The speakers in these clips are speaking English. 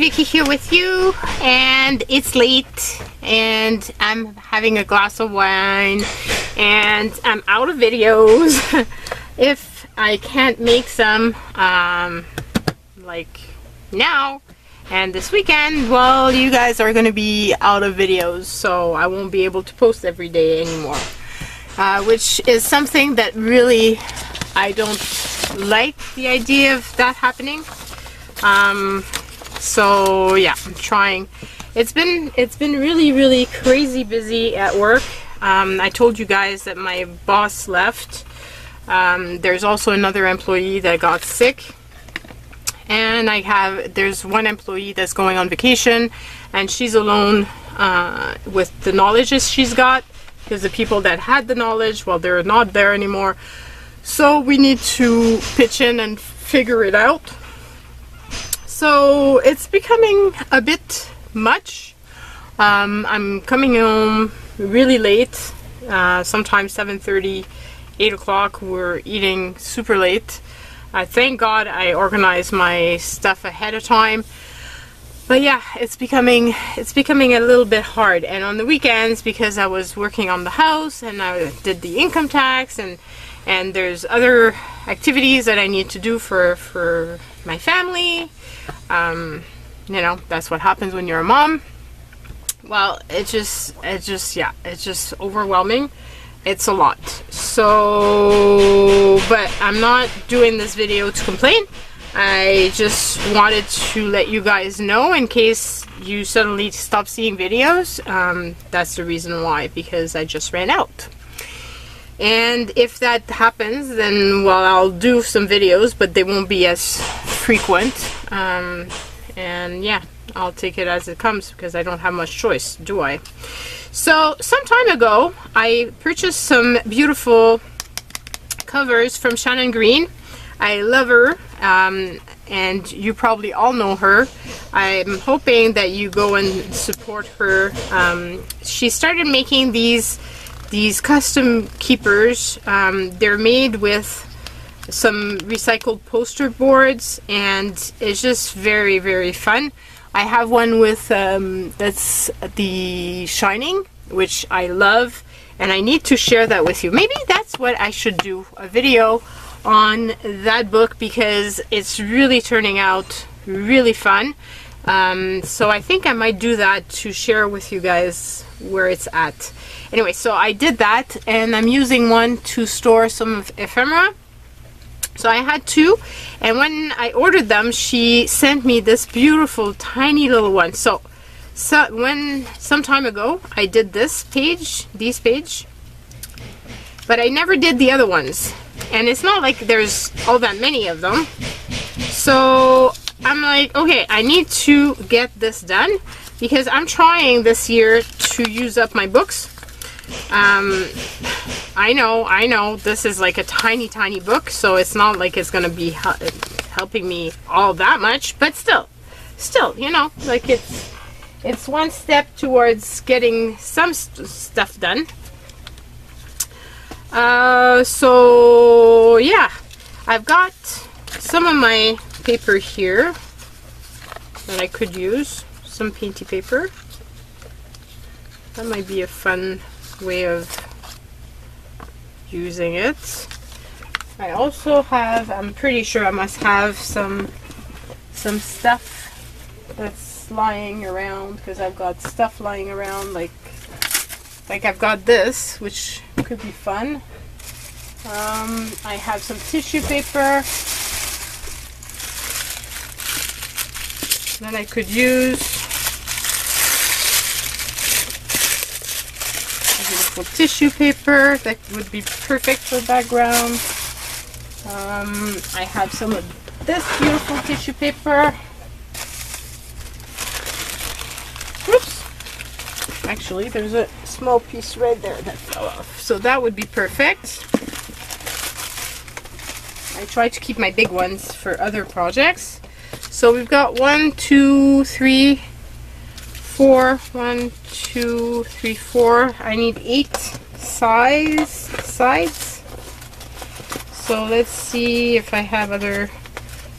Vicky here with you, and it's late and I'm having a glass of wine and I'm out of videos. If I can't make some like now and this weekend, well, you guys are going to be out of videos, so I won't be able to post every day anymore, which is something that really I don't like the idea of that happening. So yeah, I'm trying. It's been really crazy busy at work. I told you guys that my boss left. There's also another employee that got sick, and there's one employee that's going on vacation, and she's alone with the knowledge she's got, because the people that had the knowledge, well, they're not there anymore. So we need to pitch in and figure it out. So it's becoming a bit much. I'm coming home really late, sometimes 7:30, 8 o'clock. We're eating super late. Thank God I organized my stuff ahead of time. But yeah, it's becoming a little bit hard. And on the weekends, because I was working on the house and I did the income tax, and there's other activities that I need to do for my family. You know, that's what happens when you're a mom. Well, it's just overwhelming. It's a lot. So, but I'm not doing this video to complain. I just wanted to let you guys know, in case you suddenly stop seeing videos. That's the reason why, because I just ran out. And if that happens, then, well, I'll do some videos, but they won't be as frequent. And yeah, I'll take it as it comes, because I don't have much choice, do I? So some time ago, I purchased some beautiful covers from Shannon Green. I love her, and you probably all know her. I'm hoping that you go and support her. She started making these custom keepers. They're made with some recycled poster boards, and it's just very fun. I have one with that's the Shining, which I love, and I need to share that with you. Maybe that's what I should do, a video on that book, because it's really turning out really fun. So I think I might do that to share with you guys where it's at. Anyway, so I did that, and I'm using one to store some ephemera. So I had two, and when I ordered them, she sent me this beautiful tiny little one. So when some time ago I did these page, but I never did the other ones, and it's not like there's all that many of them. So I'm like, okay, I need to get this done, because I'm trying this year to use up my books. I know this is like a tiny book, so it's not like it's gonna be helping me all that much, but still, you know, like it's one step towards getting some stuff done. So yeah, I've got some of my paper here that I could use, some painty paper. That might be a fun way of using it. I also have, I'm pretty sure I must have some stuff that's lying around, because I've got stuff lying around, like I've got this, which could be fun. I have some tissue paper that I could use. Beautiful tissue paper that would be perfect for background. I have some of this beautiful tissue paper. Oops! Actually, there's a small piece right there that fell off, so that would be perfect. I try to keep my big ones for other projects. So we've got 1, 2, 3, 4. 1, 2, 3, 4. I need 8 sides. So let's see if I have other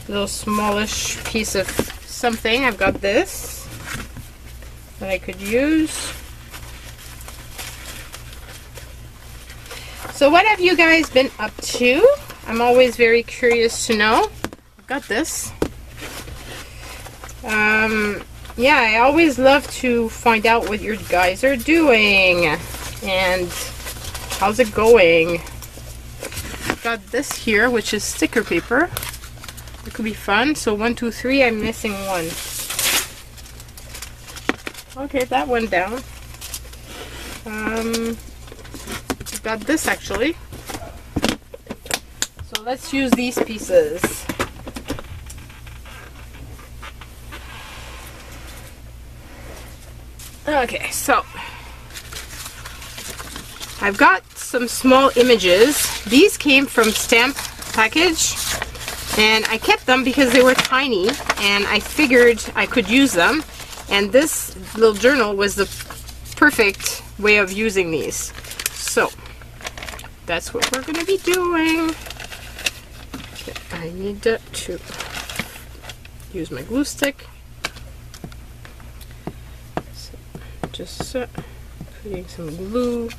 little smallish piece of something. I've got this that I could use. So what have you guys been up to? I'm always very curious to know. I've got this. Yeah, I always love to find out what your guys are doing and how's it going. I've got this here, which is sticker paper. It could be fun. So 1, 2, 3. I'm missing one. Okay, that went down. I've got this actually. So let's use these pieces. Okay, so I've got some small images. These came from stamp package, and I kept them because they were tiny and I figured I could use them, and this little journal was the perfect way of using these. So that's what we're going to be doing. Okay, I need to use my glue stick. Just putting some glue.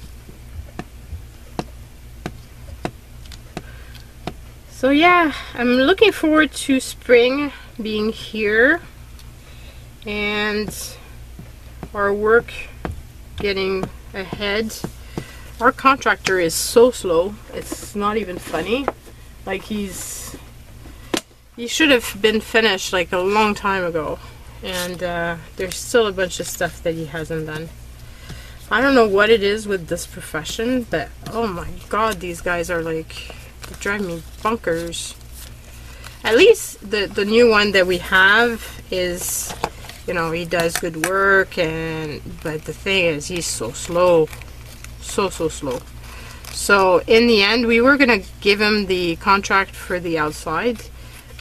So yeah, I'm looking forward to spring being here and our work getting ahead. Our contractor is so slow, it's not even funny. Like he should have been finished like a long time ago. And there's still a bunch of stuff that he hasn't done. I don't know what it is with this profession, but oh my god, these guys are like, they drive me bonkers. At least the new one that we have is, you know, he does good work, but the thing is, he's so slow. So slow. So in the end, we were gonna give him the contract for the outside,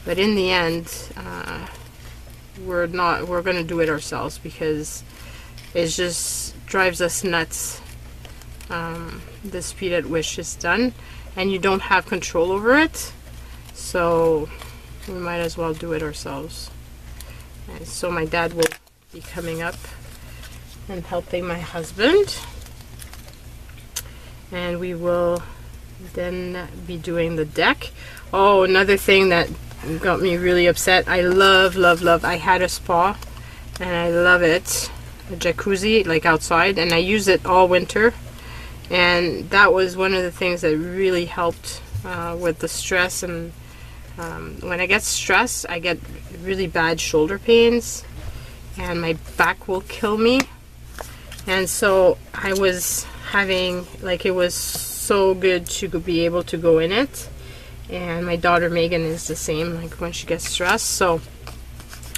but in the end, we're gonna do it ourselves because it just drives us nuts, the speed at which it's done, and you don't have control over it, so we might as well do it ourselves. And so my dad will be coming up and helping my husband, and we will then be doing the deck. Oh, another thing that got me really upset. I love, I had a spa and I love it, a jacuzzi like outside, and I use it all winter, and that was one of the things that really helped with the stress. And when I get stressed, I get really bad shoulder pains and my back will kill me, and so I was having, like, it was so good to be able to go in it. And my daughter Megan is the same, like when she gets stressed. So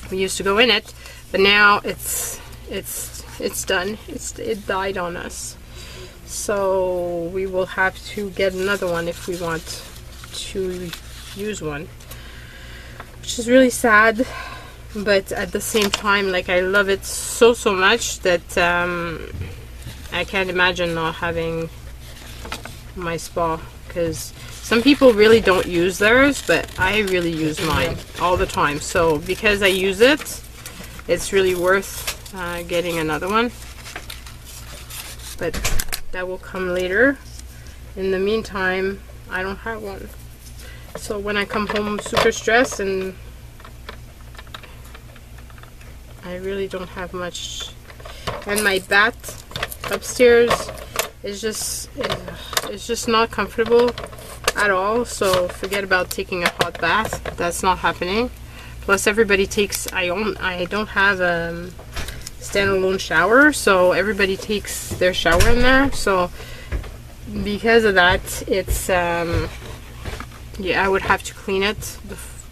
we used to go in it, but now it's done. It died on us. So we will have to get another one if we want to use one, which is really sad. But at the same time, like, I love it so much that I can't imagine not having my spa, because some people really don't use theirs, but I really use mine all the time. So because I use it, it's really worth getting another one. But that will come later. In the meantime, I don't have one. So when I come home super stressed and I really don't have much. And my bath upstairs is just, it's just not comfortable at all, so forget about taking a hot bath. That's not happening. Plus everybody takes, I don't have a standalone shower, so everybody takes their shower in there. So because of that, it's yeah, I would have to clean it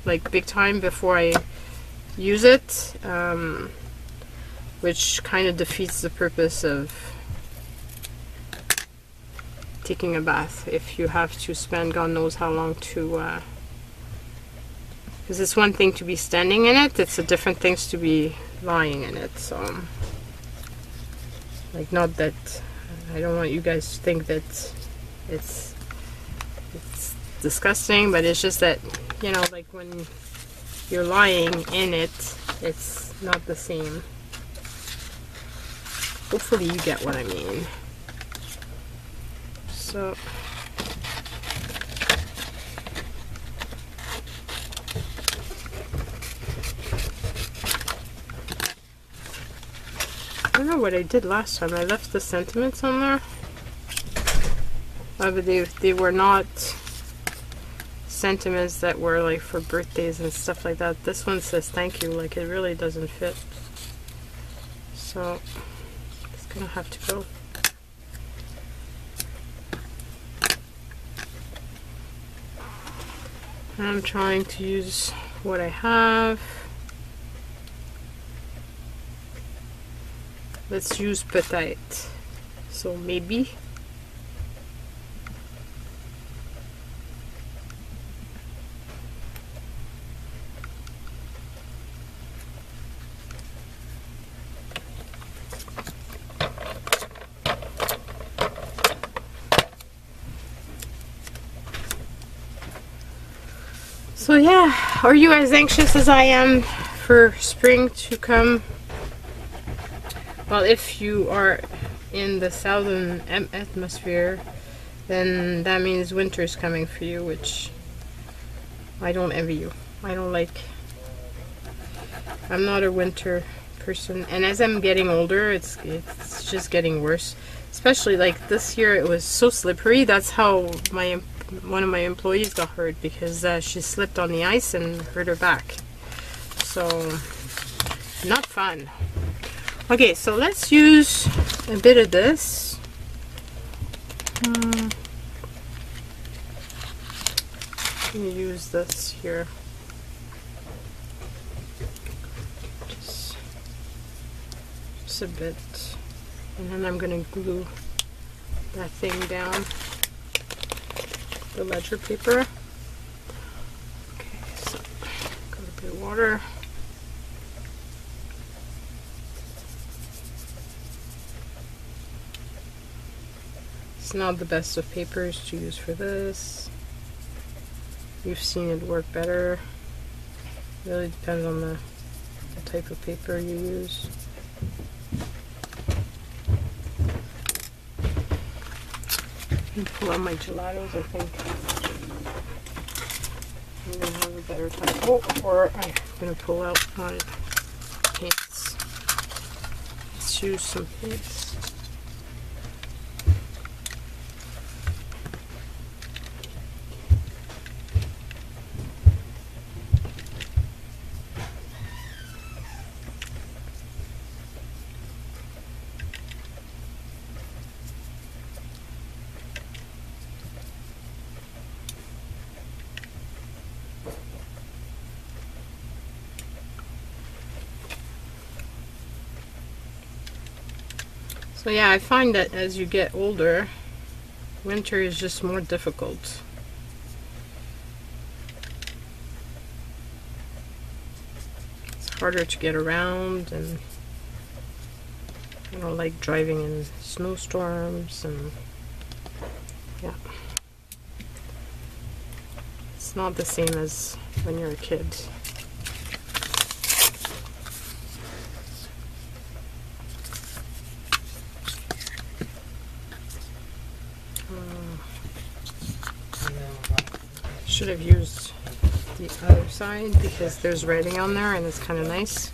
like big time before I use it, which kind of defeats the purpose of taking a bath if you have to spend God knows how long to, because it's one thing to be standing in it, it's a different thing to be lying in it. So like, not that I don't want you guys to think that it's disgusting, but it's just that, you know, like when you're lying in it, it's not the same. Hopefully you get what I mean. So I don't know what I did last time. I left the sentiments on there. But they were not sentiments that were like for birthdays and stuff like that. This one says thank you, like it really doesn't fit. So it's gonna have to go. I'm trying to use what I have. Let's use petite. So maybe. So yeah, are you as anxious as I am for spring to come? Well, if you are in the southern atmosphere, then that means winter is coming for you, which I don't envy you. I don't like. I'm not a winter person, and as I'm getting older, it's just getting worse. Especially like this year, it was so slippery. That's how one of my employees got hurt, because she slipped on the ice and hurt her back. So not fun. Okay, so let's use a bit of this. I'm gonna use this here. Just a bit, and then I'm gonna glue that thing down. The ledger paper. Okay, so got a bit of water. It's not the best of papers to use for this. You've seen it work better. It really depends on the type of paper you use. I'm gonna pull out my gelatos, I think. I'm gonna have a better time. Oh, or I'm gonna pull out my paints. Let's use some paints. So yeah, I find that as you get older, winter is just more difficult. It's harder to get around, and I don't like driving in snowstorms, and yeah. It's not the same as when you're a kid. Should have used the other side because there's writing on there and it's kind of nice,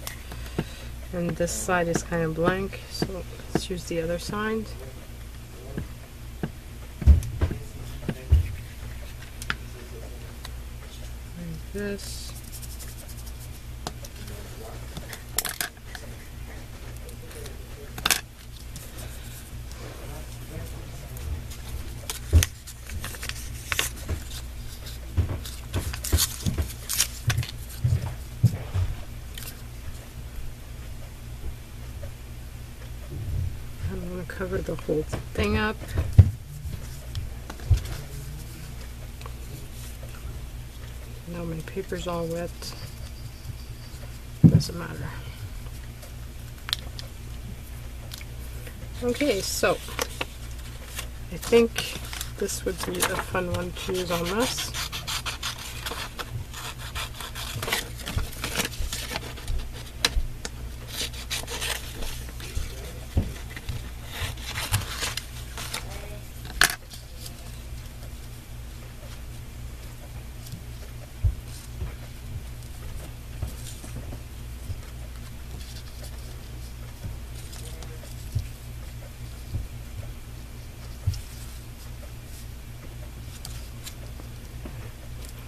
and this side is kind of blank, so let's use the other side. Like this. Cover the whole thing up. Now my paper's all wet. Doesn't matter. Okay, so I think this would be a fun one to use on this.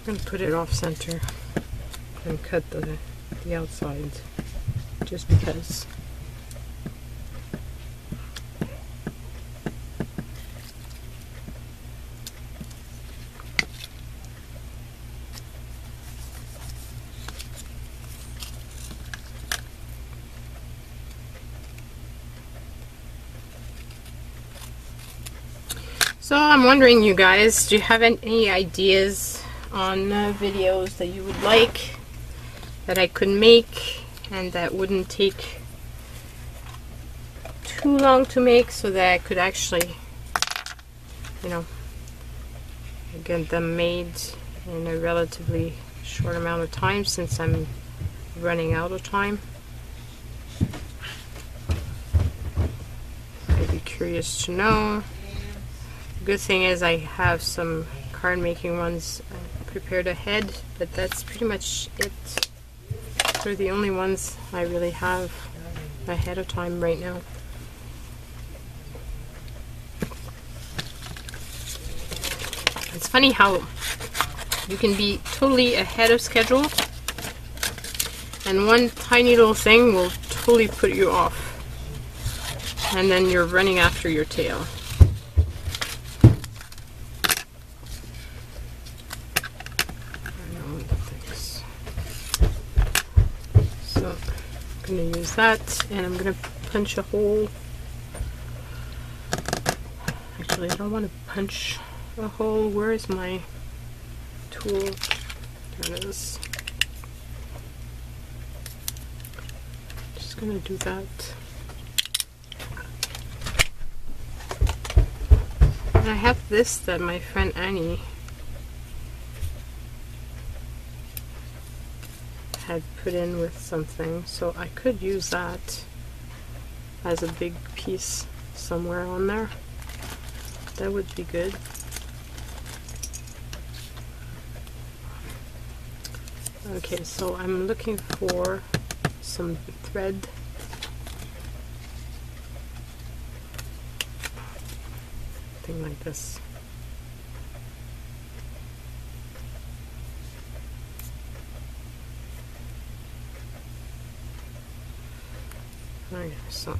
I'm gonna put it off center and cut the outside just because. So I'm wondering, you guys, do you have any ideas on videos that you would like that I could make and that wouldn't take too long to make, so that I could actually, you know, get them made in a relatively short amount of time, since I'm running out of time? I'd be curious to know. Good thing is I have some card making ones prepared ahead, but that's pretty much it. They're the only ones I really have ahead of time right now. It's funny how you can be totally ahead of schedule and one tiny little thing will totally put you off, and then you're running after your tail. I'm going to use that, and I'm going to punch a hole. Actually, I don't want to punch a hole. Where is my tool? There it is. Just going to do that. And I have this that my friend Annie had put in with something, so I could use that as a big piece somewhere on there. That would be good. Okay, so I'm looking for some thread. Thing like this. Okay, so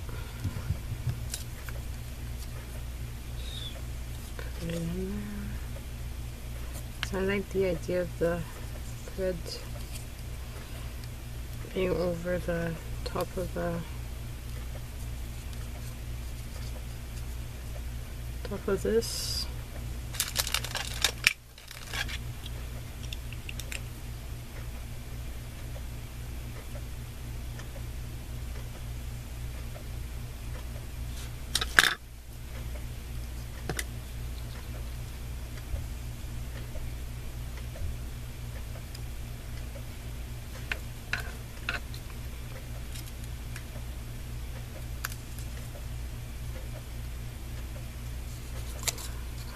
put it in there. So I like the idea of the thread being over the top of this.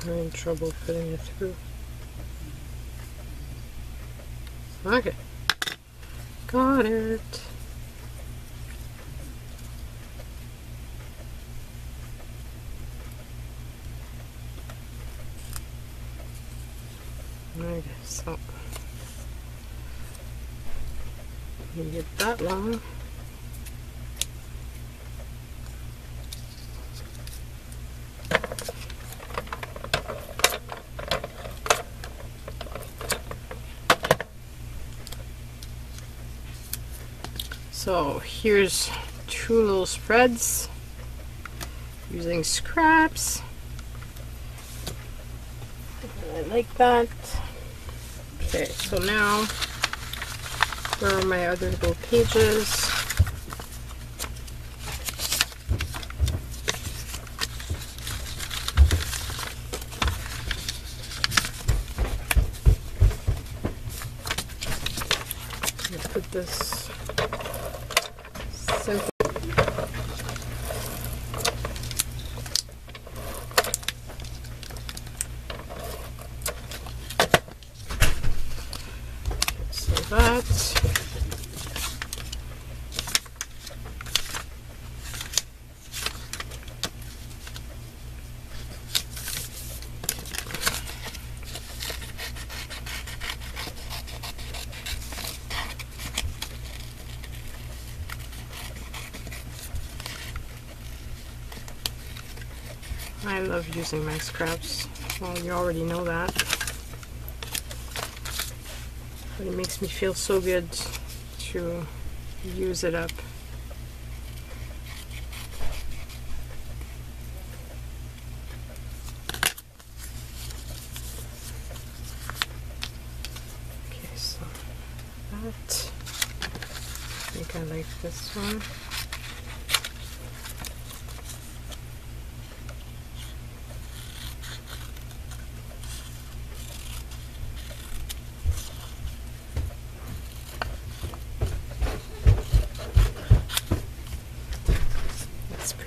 I'm in trouble putting it through. Okay, got it. Okay, so you get that long. So here's two little spreads using scraps. I like that. Okay, so now where are my other little pages? Let's put this simple. So that. I love using my scraps. Well, you already know that. But it makes me feel so good to use it up. Okay, so that. I think I like this one.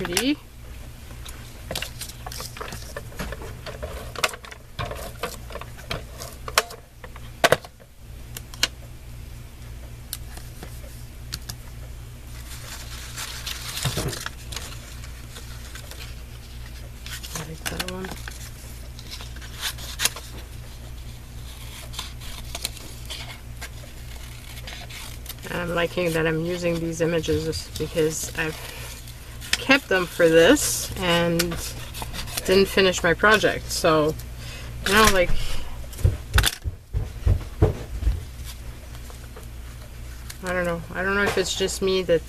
Pretty. I like that one. And I'm liking that I'm using these images because I've kept them for this and didn't finish my project. So, you know, like, I don't know. I don't know if it's just me that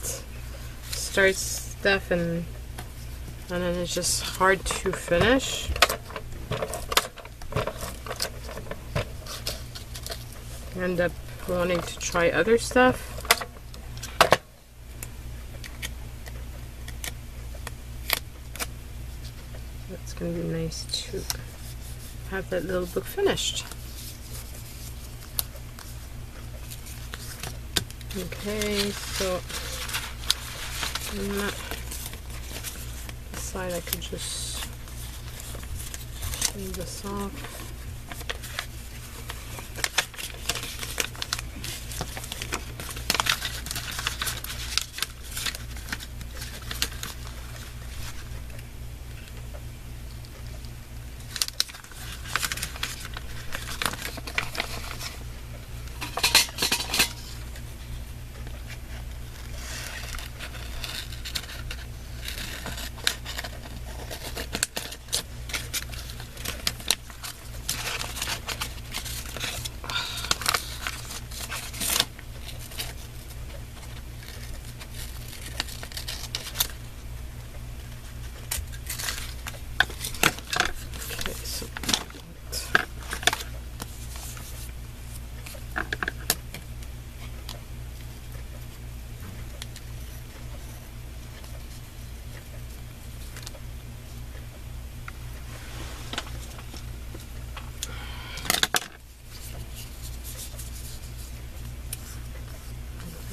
starts stuff and then it's just hard to finish. I end up wanting to try other stuff. It's going to be nice to have that little book finished. Okay, so on that side I could just leave this off.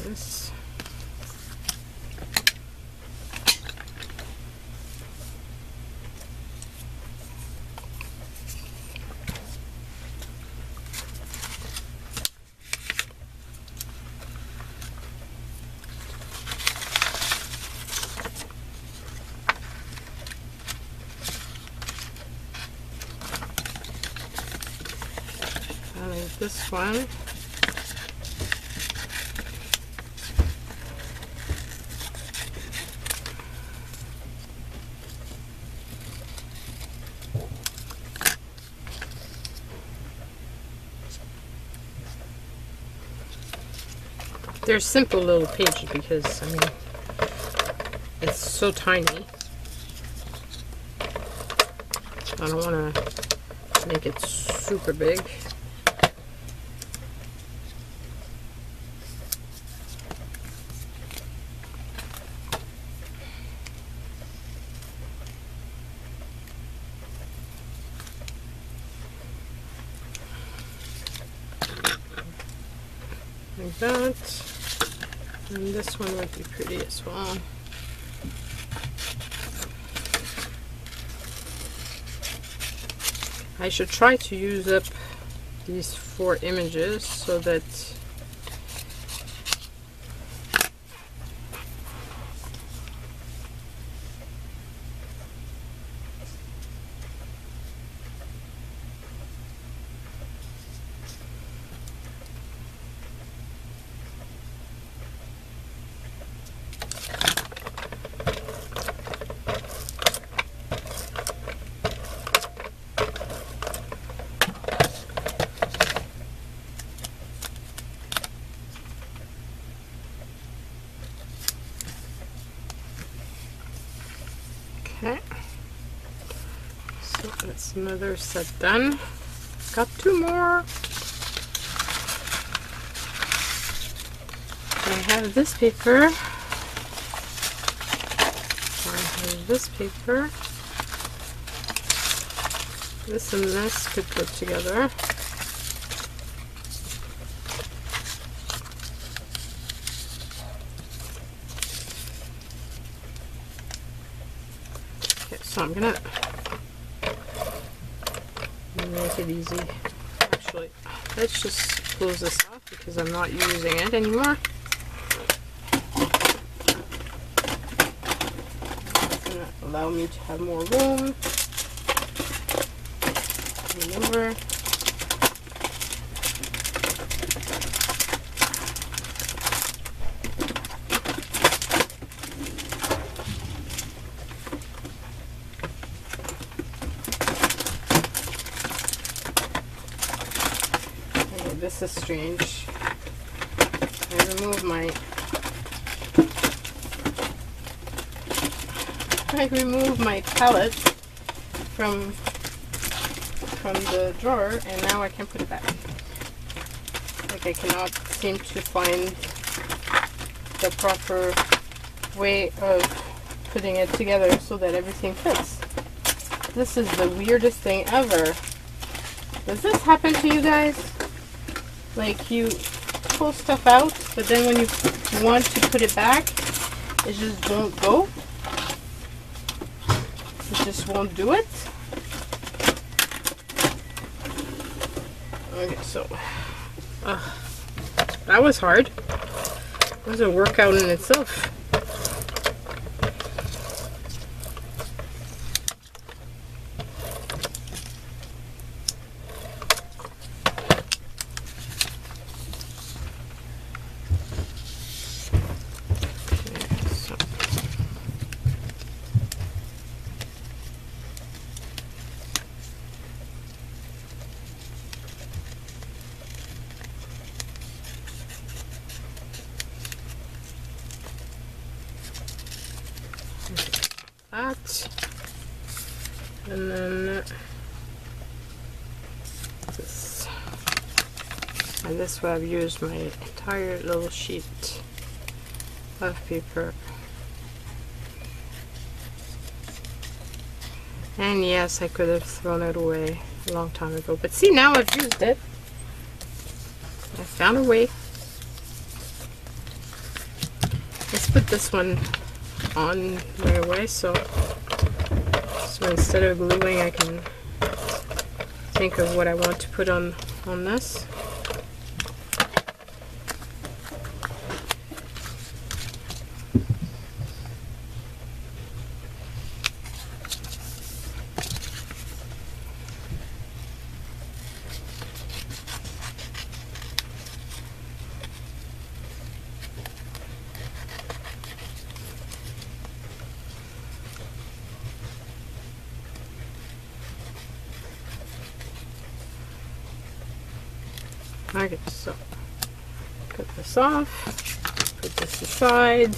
This. I like this one. They're simple little pages because, I mean, it's so tiny. I don't want to make it super big. Like that. And this one would be pretty as well. I should try to use up these 4 images so that Okay. So that's another set done. Got 2 more. I have this paper. I have this paper. This and this could go together. Okay, so I'm gonna make it easy. Actually, let's just close this off because I'm not using it anymore. It's gonna allow me to have more room. Over. Okay, this is strange. I remove my palette from the drawer, and now I can put it back. Like, I cannot seem to find the proper way of putting it together so that everything fits. This is the weirdest thing ever. Does this happen to you guys? Like, you pull stuff out, but then when you want to put it back, it just won't go? It just won't do it? Okay, so that was hard. It was a workout in itself. That, and then this, and this way I've used my entire little sheet of paper. And yes, I could have thrown it away a long time ago, but see, now I've used it. I found a way. Let's put this one on right away, so instead of gluing, I can think of what I want to put on this. Okay, so cut this off, put this aside.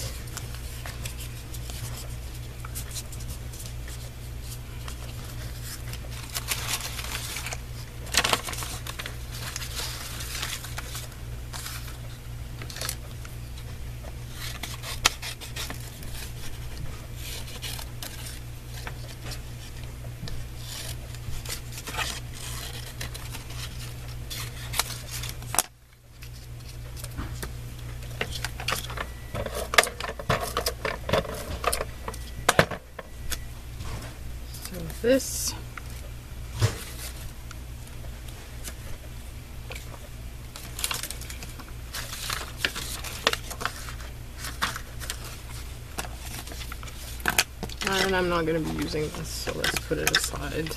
This. And I'm not going to be using this, so let's put it aside.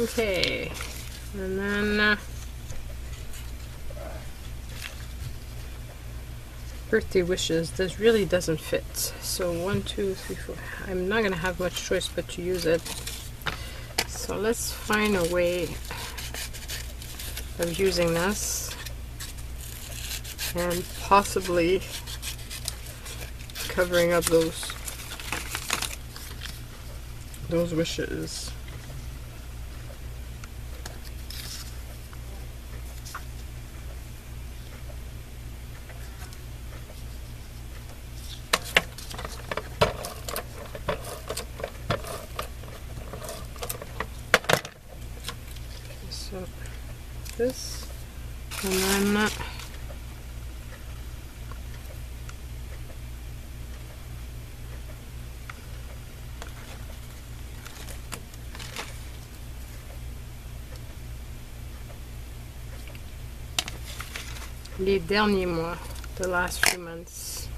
Okay, and then birthday wishes. This really doesn't fit. So 1, 2, 3, 4. I'm not gonna have much choice but to use it. So let's find a way of using this and possibly covering up those wishes. So this, and then les derniers mois, the last few months.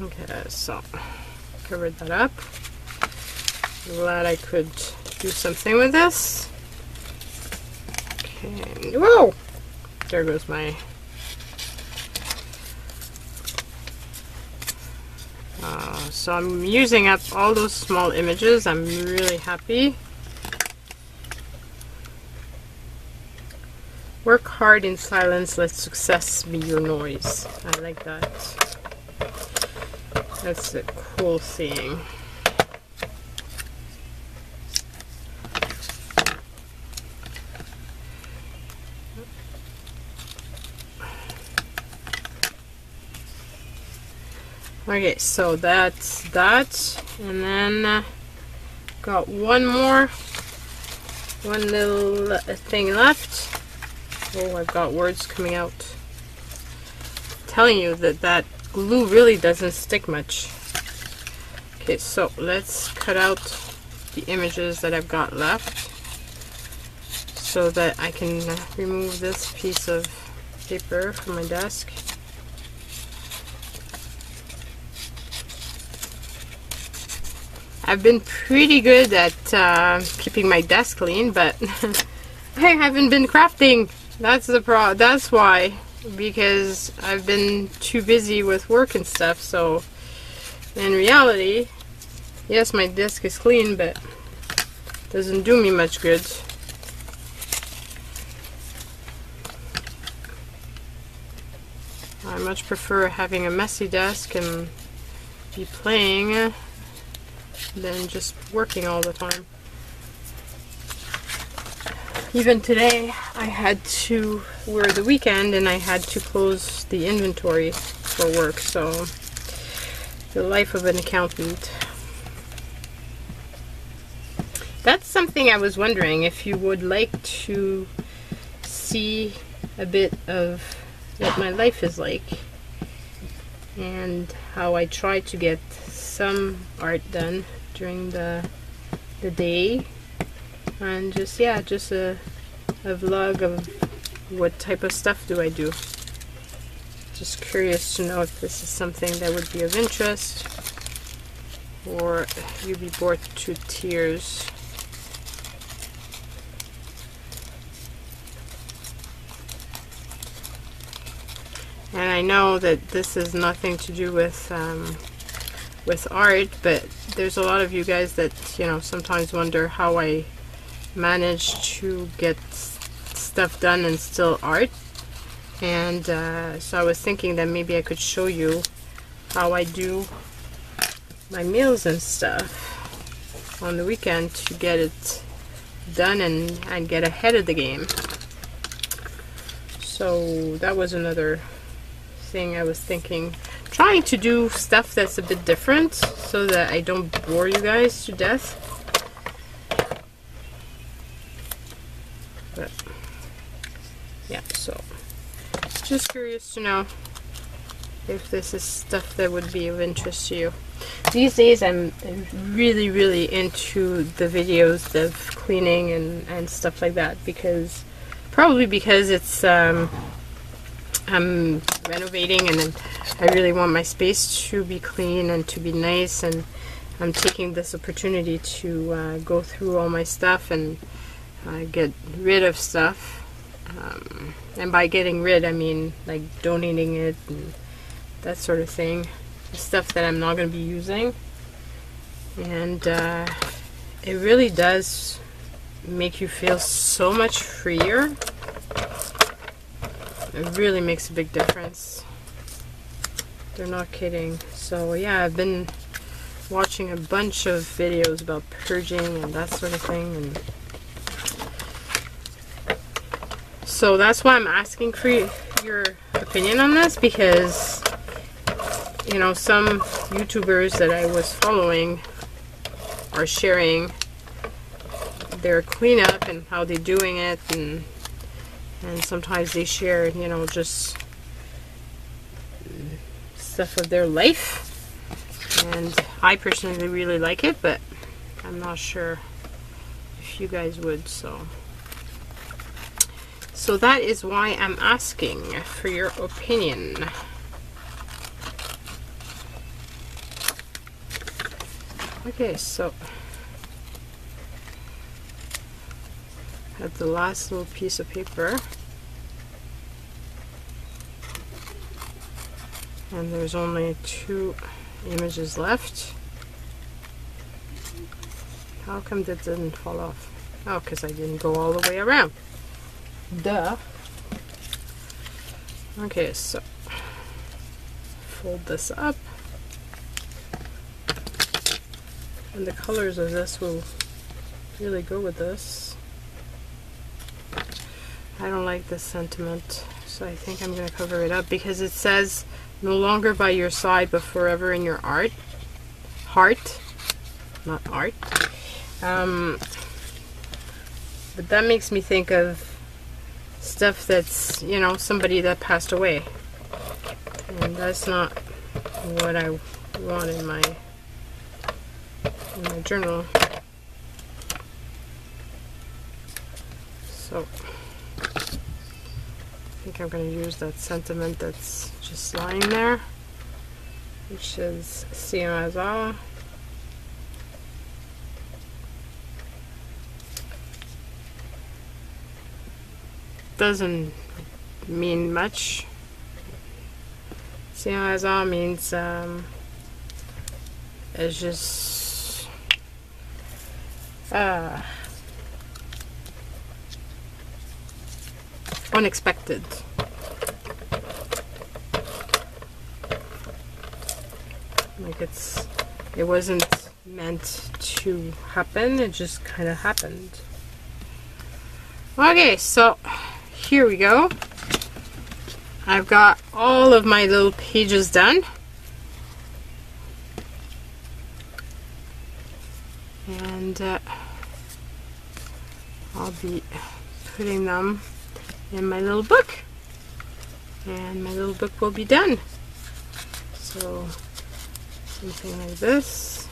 Okay, so covered that up. Glad I could do something with this. Okay, whoa! There goes my so I'm using up all those small images. I'm really happy. Work hard in silence, let success be your noise. I like that. That's a cool saying. Okay, so that's that, and then got one little thing left. Oh, I've got words coming out. I'm telling you that glue really doesn't stick much. Okay, so let's cut out the images that I've got left so that I can remove this piece of paper from my desk. I've been pretty good at keeping my desk clean, but I haven't been crafting. That's why, because I've been too busy with work and stuff. So in reality, yes, my desk is clean, but it doesn't do me much good. I much prefer having a messy desk and be playing than just working all the time. Even today, I had to, we're the weekend, and I had to close the inventory for work, so the life of an accountant. That's something I was wondering, if you would like to see a bit of what my life is like and how I try to get some art done during the day, and just a vlog of what type of stuff do I do. Just curious to know if this is something that would be of interest or you'd be bored to tears. And I know that this has nothing to do with art, but there's a lot of you guys that, you know, sometimes wonder how I manage to get stuff done and still art. And so I was thinking that maybe I could show you how I do my meals and stuff on the weekend to get it done and get ahead of the game. So that was another thing I was thinking, trying to do stuff that's a bit different so that I don't bore you guys to death. But yeah, so just curious to know if this is stuff that would be of interest to you. These days I'm really into the videos of cleaning and stuff like that, because Probably because it's I'm renovating, and then I really want my space to be clean and to be nice, and I'm taking this opportunity to go through all my stuff and get rid of stuff. And by getting rid, I mean like donating it and that sort of thing. Stuff that I'm not going to be using. And it really does make you feel so much freer. It really makes a big difference. They're not kidding. So yeah, I've been watching a bunch of videos about purging and that sort of thing, and so that's why I'm asking for your opinion on this, because you know, some YouTubers that I was following are sharing their cleanup and how they're doing it, and sometimes they share, you know, just stuff of their life, and I personally really like it, but I'm not sure if you guys would. So that is why I'm asking for your opinion. Okay, so at the last little piece of paper, and there's only 2 images left. How come that didn't fall off? Oh, because I didn't go all the way around. Duh. Okay, so fold this up, and the colors of this will really go with this. I don't like this sentiment, so I think I'm going to cover it up, because it says no longer by your side but forever in your heart, not art. But that makes me think of stuff that's, you know, somebody that passed away, and that's not what I want in my journal. So I think I'm going to use that sentiment that's just lying there, which is "See you as all." Doesn't mean much. "See you as all" means it's just unexpected. Like it wasn't meant to happen, it just kind of happened. Okay, so here we go. I've got all of my little pages done, and I'll be putting them in my little book, and my little book will be done. So something like this.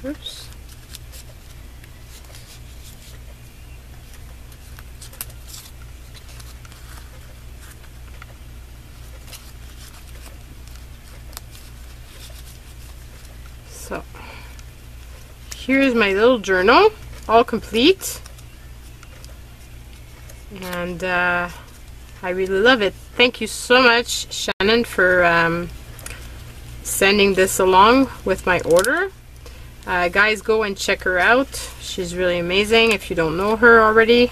Oops. So here's my little journal, all complete, and I really love it. Thank you so much, Shannon, for sending this along with my order. Guys, go and check her out. She's really amazing if you don't know her already.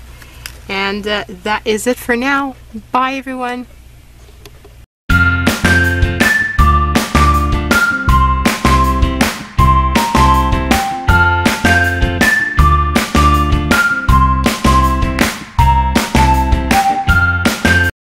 And that is it for now. Bye, everyone.